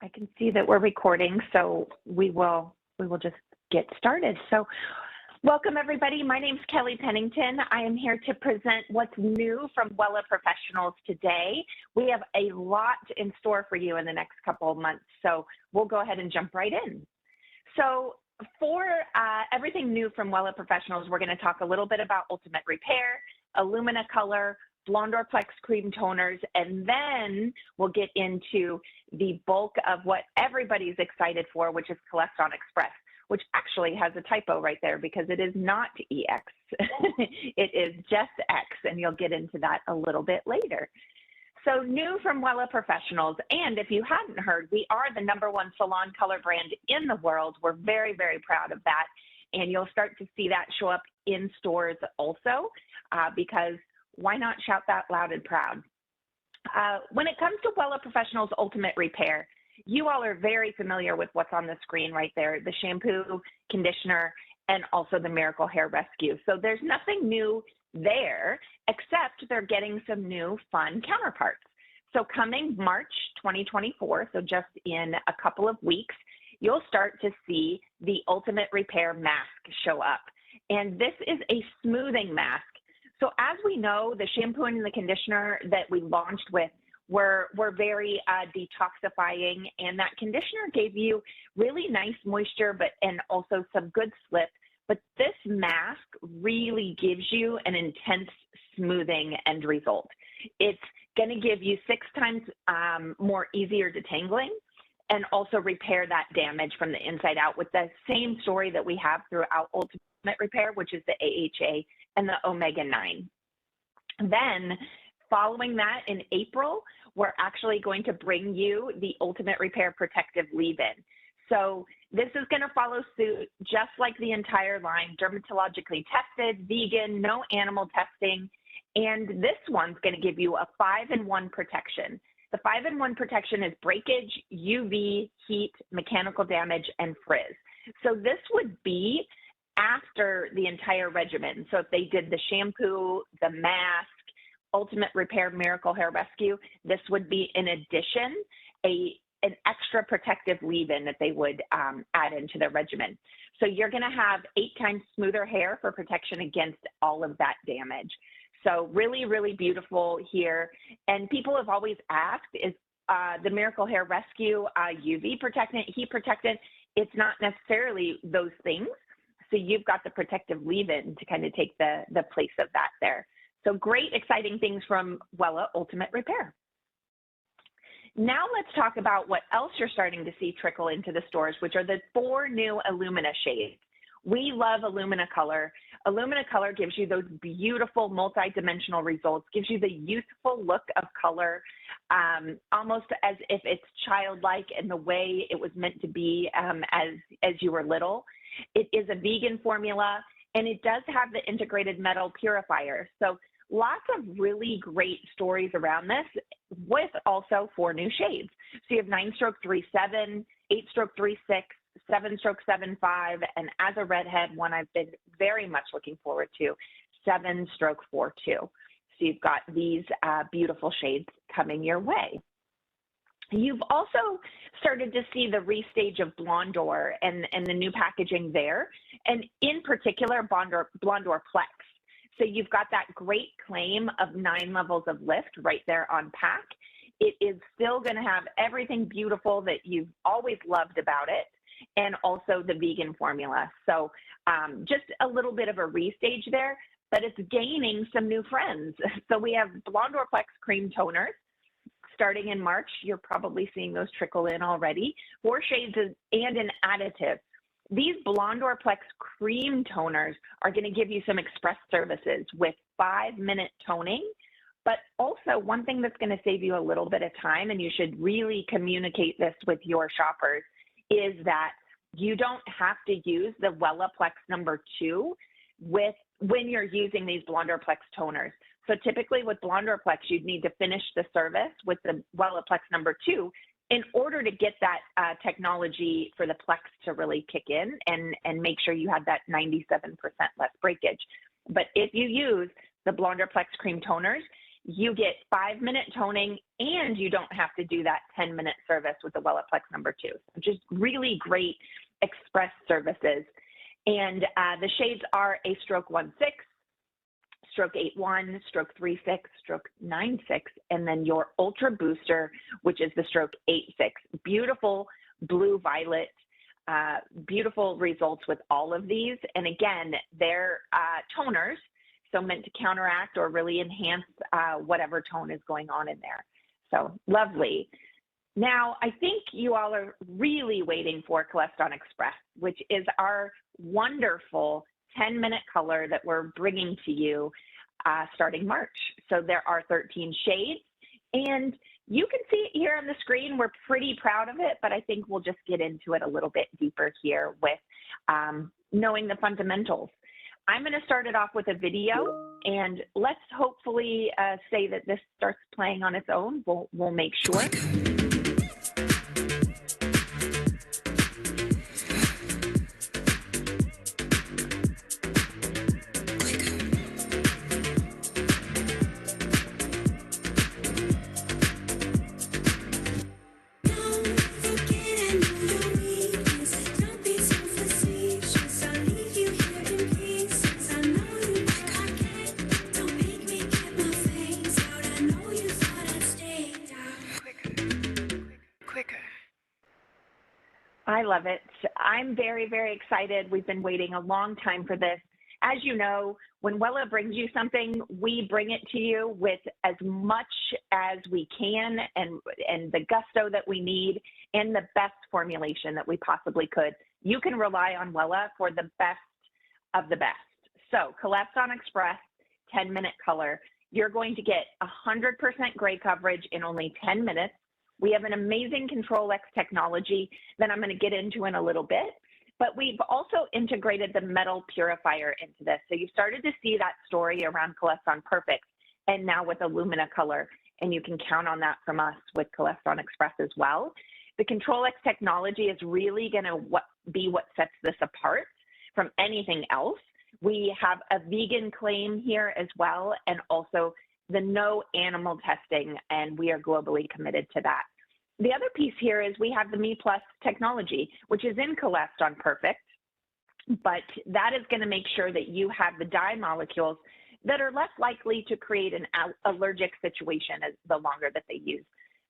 I can see that we're recording, so we will just get started. So welcome everybody. My name's Kelly Pennington. I am here to present what's new from Wella Professionals today. We have a lot in store for you in the next couple of months, so we'll go ahead and jump right in. So for everything new from Wella Professionals, we're going to talk a little bit about Ultimate Repair, Illumina Color, Blonde or Plex cream toners, and then we'll get into the bulk of what everybody's excited for, which is Koleston Xpress, which actually has a typo right there because it is not EX. It is just X, and you'll get into that a little bit later. So new from Wella Professionals, and if you hadn't heard, we are the #1 salon color brand in the world. We're very, very proud of that, and you'll start to see that show up in stores also because why not shout that loud and proud? When it comes to Wella Professionals Ultimate Repair, you all are very familiar with what's on the screen right there, the shampoo, conditioner, and also the Miracle Hair Rescue. So there's nothing new there, except they're getting some new fun counterparts. So coming March 2024, so just in a couple of weeks, you'll start to see the Ultimate Repair mask show up. And this is a smoothing mask. So as we know, the shampoo and the conditioner that we launched with were very detoxifying, and that conditioner gave you really nice moisture and also some good slip. But this mask really gives you an intense smoothing end result. It's going to give you 6 times more easier detangling and also repair that damage from the inside out with the same story that we have throughout Ultimate Repair, which is the AHA and the omega-9. Then following that in April, we're actually going to bring you the Ultimate Repair Protective Leave-In. So this is going to follow suit just like the entire line, dermatologically tested, vegan, no animal testing, and this one's going to give you a 5-in-1 protection. The 5-in-1 protection is breakage, UV, heat, mechanical damage, and frizz. So this would be after the entire regimen. So if they did the shampoo, the mask, Ultimate Repair, Miracle Hair Rescue, this would be in addition an extra protective leave-in that they would add into their regimen. So you're going to have 8 times smoother hair for protection against all of that damage. So really, really beautiful here. And people have always asked, is the Miracle Hair Rescue UV protectant, heat protectant? It's not necessarily those things. So you've got the protective leave-in to kind of take the place of that there. So great, exciting things from Wella Ultimate Repair. Now let's talk about what else you're starting to see trickle into the stores, which are the 4 new Illumina shades. We love Illumina Color. Illumina Color gives you those beautiful multi-dimensional results, gives you the youthful look of color, almost as if it's childlike in the way it was meant to be as you were little. It is a vegan formula, and it does have the integrated metal purifier. So lots of really great stories around this with also 4 new shades. So you have 9-stroke 3-7, 8-stroke 3-6, 7-stroke 7-5, and as a redhead, one I've been very much looking forward to, 7-stroke 4-2. So you've got these beautiful shades coming your way. You've also started to see the restage of Blondor and the new packaging there, and in particular, Blondor Plex. So you've got that great claim of 9 levels of lift right there on pack. It is still going to have everything beautiful that you've always loved about it, and also the vegan formula. So just a little bit of a restage there, but it's gaining some new friends. So we have Blondor Plex cream toners. Starting in March, you're probably seeing those trickle in already. 4 shades and an additive. These Blondor Plex cream toners are going to give you some express services with 5-minute toning, but also one thing that's going to save you a little bit of time, and you should really communicate this with your shoppers, is that you don't have to use the Wella Plex #2 when you're using these Blondor Plex toners. So typically with Blondor Plex, you'd need to finish the service with the Wella Plex #2 in order to get that technology for the Plex to really kick in and make sure you had that 97% less breakage. But if you use the Blondor Plex cream toners, you get 5-minute toning, and you don't have to do that 10-minute service with the Wellaplex number 2. Just really great express services. And the shades are a stroke 1-6, stroke 8-1, stroke 3-6, stroke 9-6, and then your Ultra Booster, which is the stroke 8-6. Beautiful blue-violet, beautiful results with all of these. And again, they're toners, so meant to counteract or really enhance whatever tone is going on in there. So lovely. Now, I think you all are really waiting for Koleston Xpress, which is our wonderful 10-minute color that we're bringing to you starting March. So there are 13 shades, and you can see it here on the screen. We're pretty proud of it, but I think we'll just get into it a little bit deeper here with knowing the fundamentals. I'm going to start it off with a video, and let's hopefully say that this starts playing on its own. We'll make sure. I love it. I'm very, very excited. We've been waiting a long time for this. As you know, when Wella brings you something, we bring it to you with as much as we can and the gusto that we need and the best formulation that we possibly could. You can rely on Wella for the best of the best. So Koleston Xpress, 10-minute color. You're going to get 100% gray coverage in only 10 minutes. We have an amazing Control X technology that I'm going to get into in a little bit, but we've also integrated the metal purifier into this. So you've started to see that story around Koleston Perfect, and now with Illumina color, and you can count on that from us with Koleston Xpress as well. The Control X technology is really going to be what sets this apart from anything else. We have a vegan claim here as well, and also the no animal testing, and we are globally committed to that. The other piece here is we have the Me Plus technology, which is in Koleston Perfect, but that is going to make sure that you have the dye molecules that are less likely to create an allergic situation as the longer that they use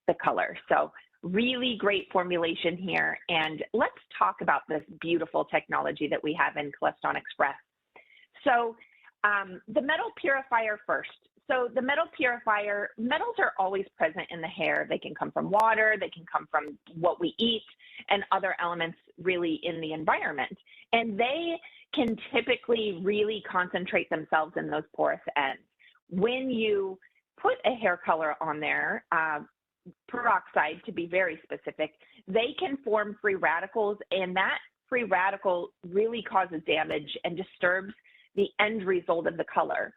the color. So really great formulation here. And let's talk about this beautiful technology that we have in Koleston Xpress. So the metal purifier first. So the metal purifier, metals are always present in the hair. They can come from water, they can come from what we eat, and other elements really in the environment. And they can typically really concentrate themselves in those porous ends. When you put a hair color on there, peroxide to be very specific, they can form free radicals, and that free radical really causes damage and disturbs the end result of the color.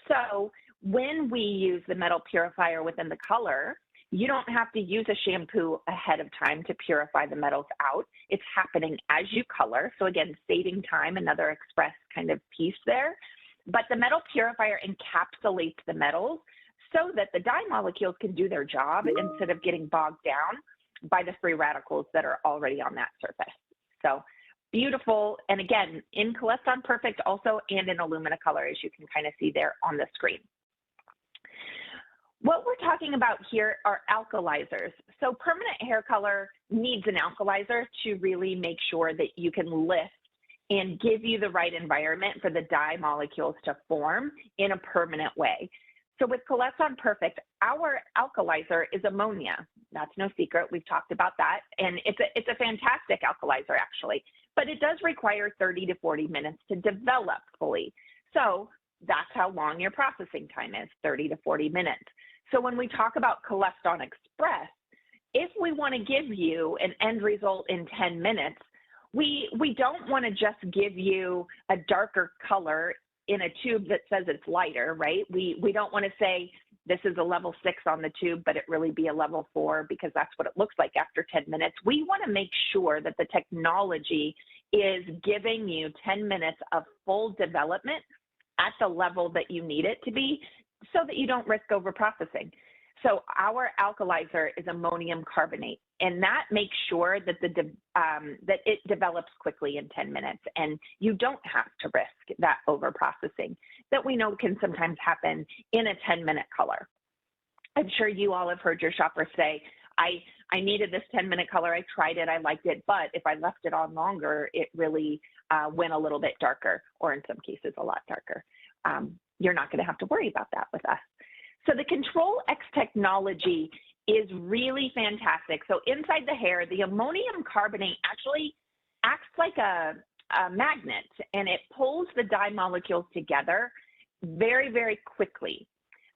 So when we use the metal purifier within the color, you don't have to use a shampoo ahead of time to purify the metals out. It's happening as you color. So again, saving time, another Express kind of piece there. But the metal purifier encapsulates the metals so that the dye molecules can do their job instead of getting bogged down by the free radicals that are already on that surface. So beautiful. And again, in Koleston Perfect also, and in Illumina color, as you can kind of see there on the screen. What we're talking about here are alkalizers. So permanent hair color needs an alkalizer to really make sure that you can lift and give you the right environment for the dye molecules to form in a permanent way. So with Koleston Perfect, our alkalizer is ammonia. That's no secret. We've talked about that. And it's a fantastic alkalizer, actually. But it does require 30 to 40 minutes to develop fully. So that's how long your processing time is, 30 to 40 minutes. So when we talk about Koleston Xpress, if we want to give you an end result in 10 minutes, we don't want to just give you a darker color in a tube that says it's lighter, right? We don't want to say this is a level 6 on the tube, but it really be a level 4 because that's what it looks like after 10 minutes. We want to make sure that the technology is giving you 10 minutes of full development at the level that you need it to be so that you don't risk overprocessing. So our alkalizer is ammonium carbonate, and that makes sure that that it develops quickly in 10 minutes, and you don't have to risk that overprocessing that we know can sometimes happen in a 10-minute color. I'm sure you all have heard your shoppers say, I needed this 10-minute color, I tried it, I liked it, but if I left it on longer, it really went a little bit darker, or in some cases a lot darker. You're not gonna have to worry about that with us. So the Control X technology is really fantastic. So inside the hair, the ammonium carbonate actually acts like a magnet, and it pulls the dye molecules together very, very quickly.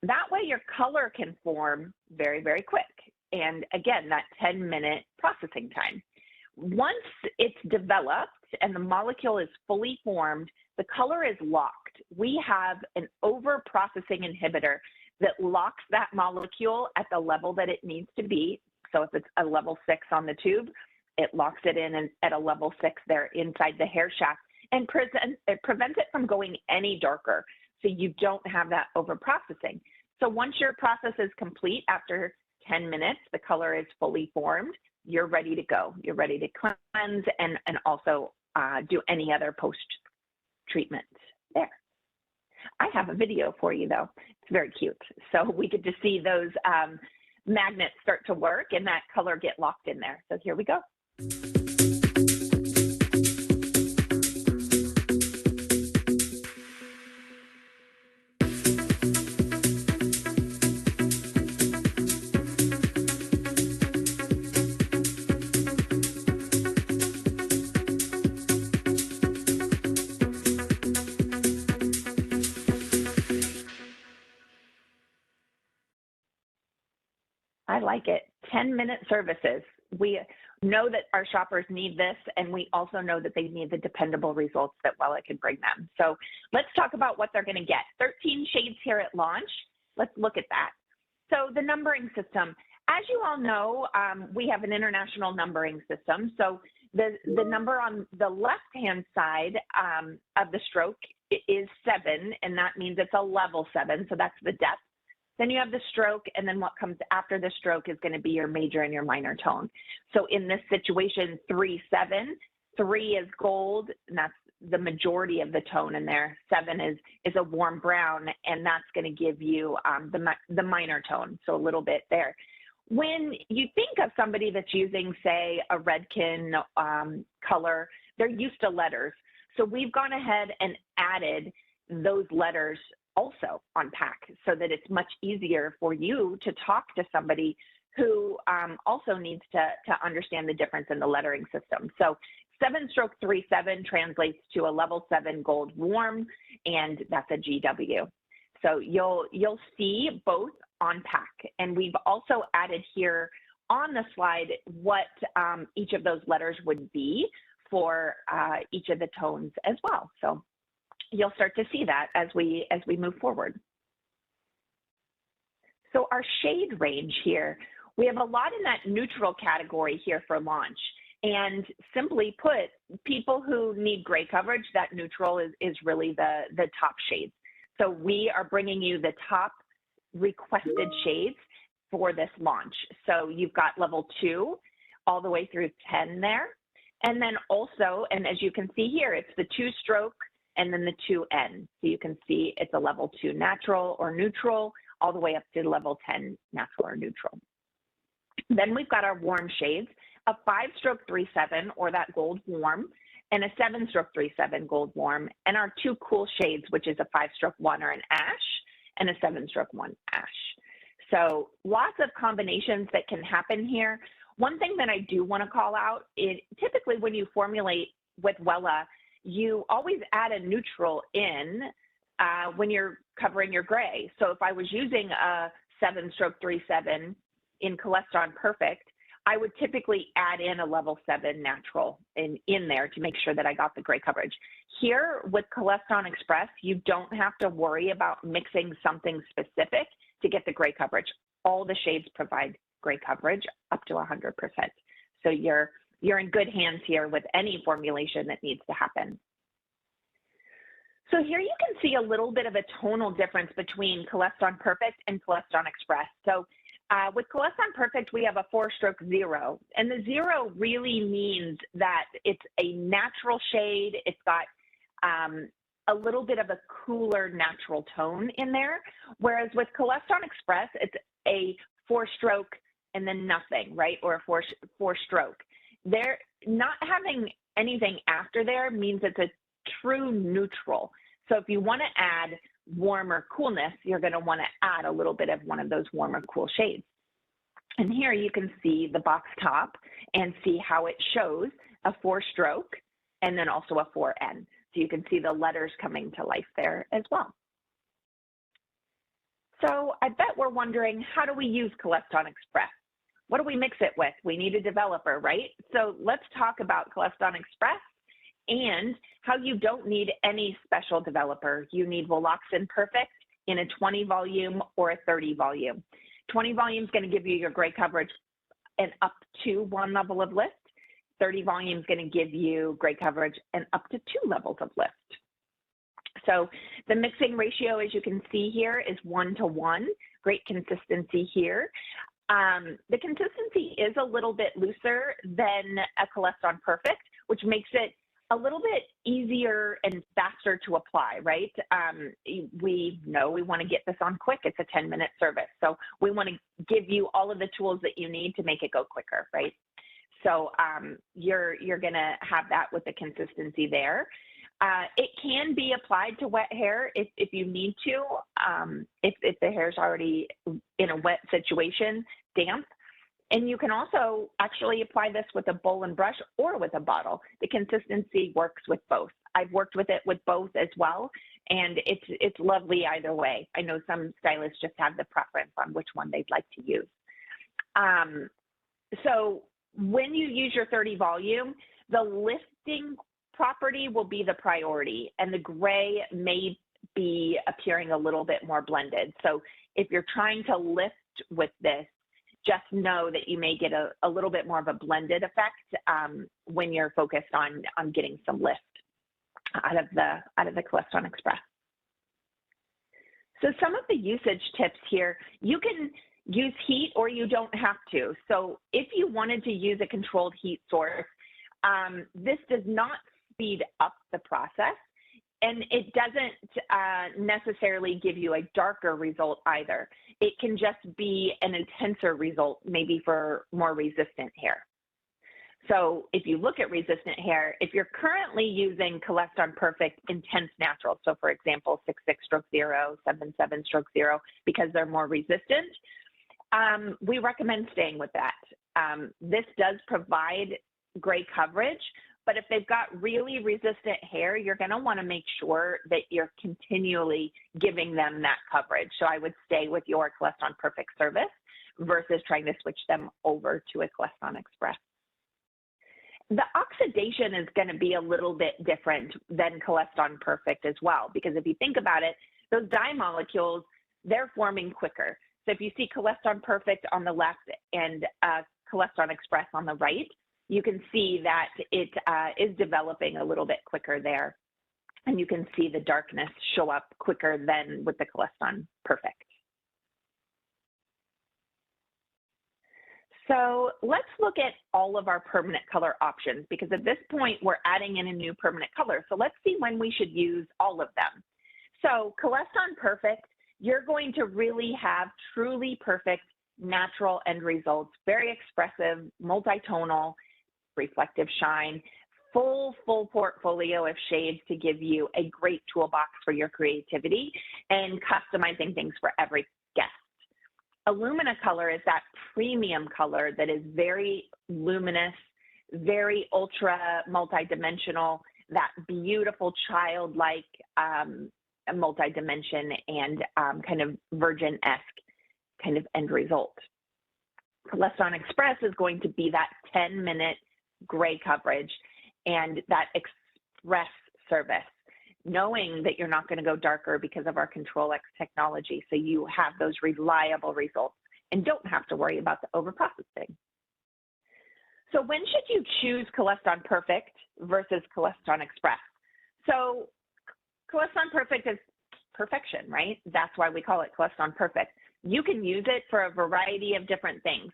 That way your color can form very, very quick. And again, that 10-minute processing time. Once it's developed and the molecule is fully formed, the color is locked. We have an over-processing inhibitor that locks that molecule at the level that it needs to be. So if it's a level 6 on the tube, it locks it in at a level 6 there inside the hair shaft, and it prevents it from going any darker, so you don't have that over-processing. So once your process is complete, after 10 minutes, the color is fully formed, you're ready to go. You're ready to cleanse and also do any other post-treatment there. I have a video for you though. It's very cute. So we get to see those magnets start to work and that color get locked in there. So here we go. I like it. 10-minute services. We know that our shoppers need this, and we also know that they need the dependable results that Wella can bring them. So let's talk about what they're going to get. 13 shades here at launch. Let's look at that. So the numbering system. As you all know, we have an international numbering system. So the number on the left-hand side of the stroke is 7, and that means it's a level 7. So that's the depth. Then you have the stroke, and then what comes after the stroke is going to be your major and your minor tone. So in this situation, 3, 7, 3 is gold, and that's the majority of the tone in there. 7 is a warm brown, and that's going to give you the minor tone, so a little bit there. When you think of somebody that's using, say, a Redken color, they're used to letters. So we've gone ahead and added those letters also on pack so that it's much easier for you to talk to somebody who also needs to understand the difference in the lettering system. So 7-stroke-3-7 translates to a level 7 gold warm, and that's a GW. So you'll see both on pack. And we've also added here on the slide what each of those letters would be for each of the tones as well. So you'll start to see that as we move forward. So our shade range here, we have a lot in that neutral category here for launch. And simply put, people who need gray coverage, that neutral is really the top shades. So we are bringing you the top requested shades for this launch. So you've got level 2 all the way through 10 there. And then also, and as you can see here, it's the 2-stroke and then the 2N. So you can see it's a level 2 natural or neutral, all the way up to level 10 natural or neutral. Then we've got our warm shades, a 5-stroke-3-7 or that gold warm, and a 7-stroke-3-7 gold warm, and our 2 cool shades, which is a 5-stroke-1 or an ash, and a 7-stroke-1 ash. So lots of combinations that can happen here. One thing that I do want to call out is typically when you formulate with Wella, you always add a neutral in when you're covering your gray. So if I was using a 7-stroke-3-7 in Koleston Perfect, I would typically add in a level 7 natural in there to make sure that I got the gray coverage. Here with Koleston Xpress, you don't have to worry about mixing something specific to get the gray coverage. All the shades provide gray coverage up to 100%. So you're in good hands here with any formulation that needs to happen. So here you can see a little bit of a tonal difference between Koleston Perfect and Koleston Xpress. So with Koleston Perfect, we have a 4-stroke 0, and the 0 really means that it's a natural shade. It's got a little bit of a cooler natural tone in there, whereas with Koleston Xpress, it's a 4-stroke and then nothing, right, or a four-stroke. They're not having anything after there means it's a true neutral. So if you want to add warm or coolness, you're going to want to add a little bit of one of those warm or cool shades. And here you can see the box top and see how it shows a 4-stroke and then also a 4N. So you can see the letters coming to life there as well. So I bet we're wondering, how do we use Koleston Xpress? What do we mix it with? We need a developer, right? So let's talk about Koleston Xpress and how you don't need any special developer. You need Velloxin Perfect in a 20 volume or a 30 volume. 20 volume is going to give you your gray coverage and up to 1 level of lift. 30 volume is going to give you gray coverage and up to 2 levels of lift. So the mixing ratio, as you can see here, is 1:1. Great consistency here. The consistency is a little bit looser than a Koleston Perfect, which makes it a little bit easier and faster to apply, right? We know we want to get this on quick. It's a 10-minute service. So we want to give you all of the tools that you need to make it go quicker, right? So you're going to have that with the consistency there. It can be applied to wet hair if you need to, if the hair's already in a wet situation, damp. And you can also actually apply this with a bowl and brush or with a bottle. The consistency works with both. I've worked with it with both as well, and it's lovely either way. I know some stylists just have the preference on which one they'd like to use. So when you use your 30 volume, the lifting property will be the priority, and the gray may be appearing a little bit more blended. So if you're trying to lift with this, just know that you may get a little bit more of a blended effect when you're focused on getting some lift out of the Koleston Xpress. So some of the usage tips here, you can use heat or you don't have to. So if you wanted to use a controlled heat source, this does not speed up the process, and it doesn't necessarily give you a darker result either. It can just be an intenser result, maybe for more resistant hair. So if you look at resistant hair, if you're currently using Koleston Perfect Intense Natural, so for example, 6/6-stroke-0, 7/7-stroke-0, because they're more resistant, we recommend staying with that. This does provide gray coverage, but if they've got really resistant hair, you're going to want to make sure that you're continually giving them that coverage. So I would stay with your Koleston Perfect service versus trying to switch them over to a Koleston Xpress. The oxidation is going to be a little bit different than Koleston Perfect as well, because if you think about it, those dye molecules, they're forming quicker. So if you see Koleston Perfect on the left and Koleston Xpress on the right, you can see that it is developing a little bit quicker there. And you can see the darkness show up quicker than with the Koleston Perfect. So let's look at all of our permanent color options, because at this point we're adding in a new permanent color. So let's see when we should use all of them. So Koleston Perfect, you're going to really have truly perfect natural end results, very expressive, multi-tonal, reflective shine, full portfolio of shades to give you a great toolbox for your creativity and customizing things for every guest. Illumina color is that premium color that is very luminous, very ultra multidimensional, that beautiful childlike multidimension and kind of virgin-esque kind of end result. Koleston Xpress is going to be that 10-minute gray coverage and that express service, knowing that you're not going to go darker because of our Control X technology. So you have those reliable results and don't have to worry about the overprocessing. So when should you choose Koleston Perfect versus Koleston Xpress? So Koleston Perfect is perfection, right? That's why we call it Koleston Perfect. You can use it for a variety of different things.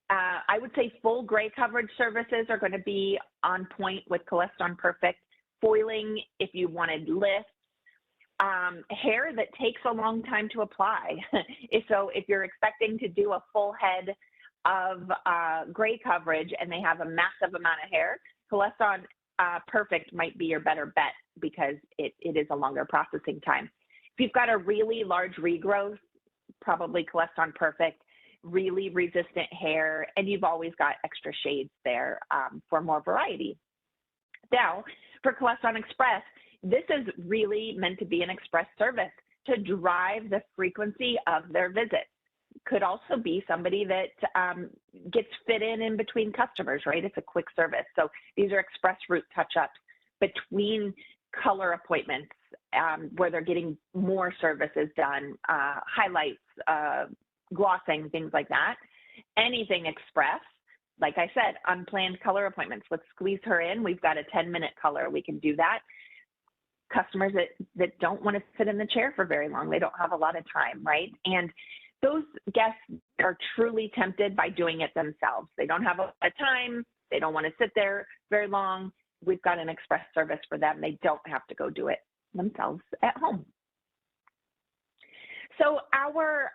I would say full gray coverage services are going to be on point with Koleston Perfect. Foiling, if you wanted lifts. Hair that takes a long time to apply. So if you're expecting to do a full head of gray coverage and they have a massive amount of hair, Koleston Perfect might be your better bet because it is a longer processing time. If you've got a really large regrowth, probably Koleston Perfect, really resistant hair, and you've always got extra shades there for more variety. Now, for Koleston Xpress, this is really meant to be an express service to drive the frequency of their visits. Could also be somebody that gets fit in between customers, right? It's a quick service. So these are express route touch-ups between color appointments where they're getting more services done, highlights, glossing, things like that. Anything express, like I said, unplanned color appointments. Let's squeeze her in. We've got a 10-minute color. We can do that. Customers that don't want to sit in the chair for very long. They don't have a lot of time, right? And those guests are truly tempted by doing it themselves. They don't have a lot of time. They don't want to sit there very long. We've got an express service for them. They don't have to go do it themselves at home. So our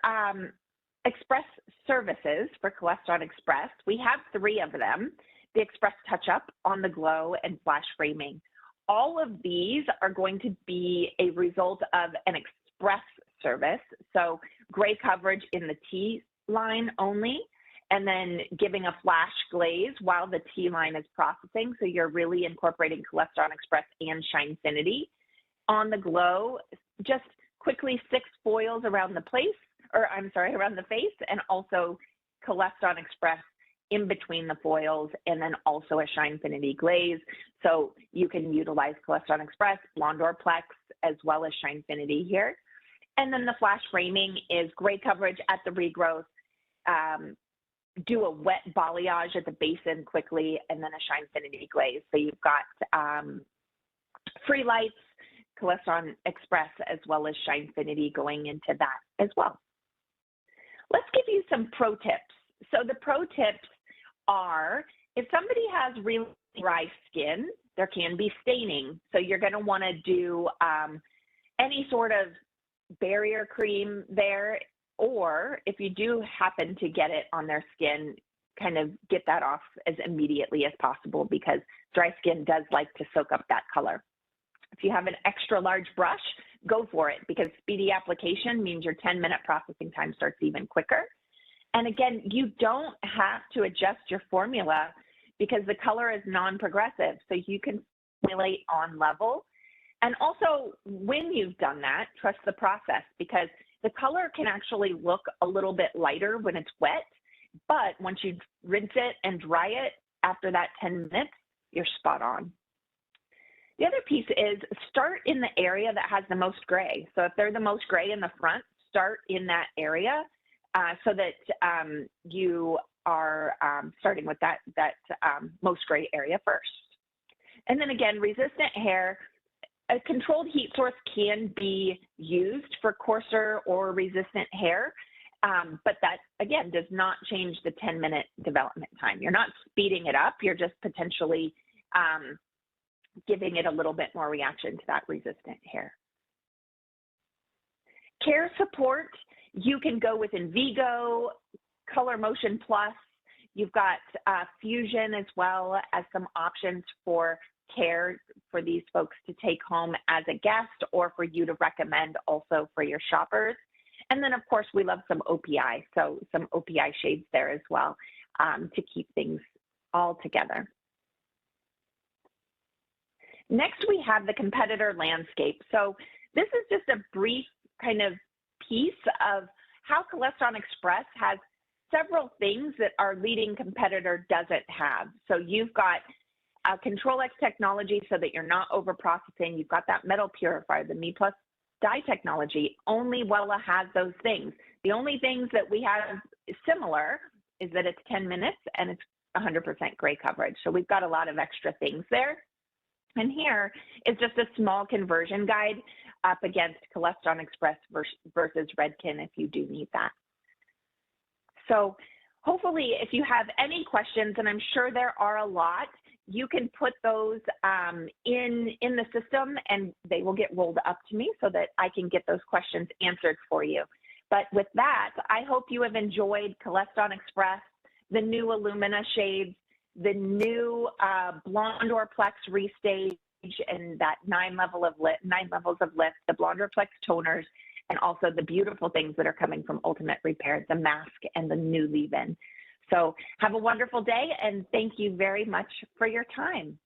express services for Koleston Xpress, we have 3 of them: the Express Touch-Up, On the Glow, and Flash Framing. All of these are going to be a result of an express service. So gray coverage in the T line only, and then giving a flash glaze while the T line is processing. So you're really incorporating Koleston Xpress and Shinefinity. On the Glow, just quickly 6 foils around the around the face, and also Koleston Xpress in between the foils, and then also a Shinefinity glaze. So you can utilize Koleston Xpress, Blonde or Plex, as well as Shinefinity here. And then the flash framing is gray coverage at the regrowth, do a wet balayage at the basin quickly, and then a Shinefinity glaze. So you've got free lights, Koleston Xpress, as well as Shinefinity going into that as well. Let's give you some pro tips. So the pro tips are, if somebody has really dry skin, there can be staining. So you're going to want to do any sort of barrier cream there, or if you do happen to get it on their skin, kind of get that off as immediately as possible, because dry skin does like to soak up that color. If you have an extra large brush, go for it, because speedy application means your 10-minute processing time starts even quicker. And again, you don't have to adjust your formula because the color is non-progressive, so you can formulate on level. And also, when you've done that, trust the process, because the color can actually look a little bit lighter when it's wet, but once you rinse it and dry it after that 10 minutes, you're spot on. The other piece is start in the area that has the most gray. So if they're the most gray in the front, start in that area so that you are starting with that most gray area first. And then again, resistant hair, a controlled heat source can be used for coarser or resistant hair, but that, again, does not change the 10-minute development time. You're not speeding it up. You're just potentially giving it a little bit more reaction to that resistant hair. Care support, you can go with Envigo, Color Motion Plus. You've got Fusion as well as some options for care for these folks to take home as a guest, or for you to recommend also for your shoppers. And then, of course, we love some OPI, so some OPI shades there as well to keep things all together. Next, we have the competitor landscape. So this is just a brief kind of piece of how Koleston Xpress has several things that our leading competitor doesn't have. So you've got Control X technology so that you're not over processing. You've got that metal purifier, the Me Plus dye technology. Only Wella has those things. The only things that we have similar is that it's 10 minutes and it's 100% gray coverage. So we've got a lot of extra things there. And here is just a small conversion guide up against Koleston Xpress versus Redken if you do need that. So hopefully if you have any questions, and I'm sure there are a lot, you can put those in the system and they will get rolled up to me so that I can get those questions answered for you. But with that, I hope you have enjoyed Koleston Xpress, the new Illumina shades, the new Blondorplex restage, and that 9 levels of lift, the Blondorplex toners, and also the beautiful things that are coming from Ultimate Repair, the mask and the new leave-in. So have a wonderful day, and thank you very much for your time.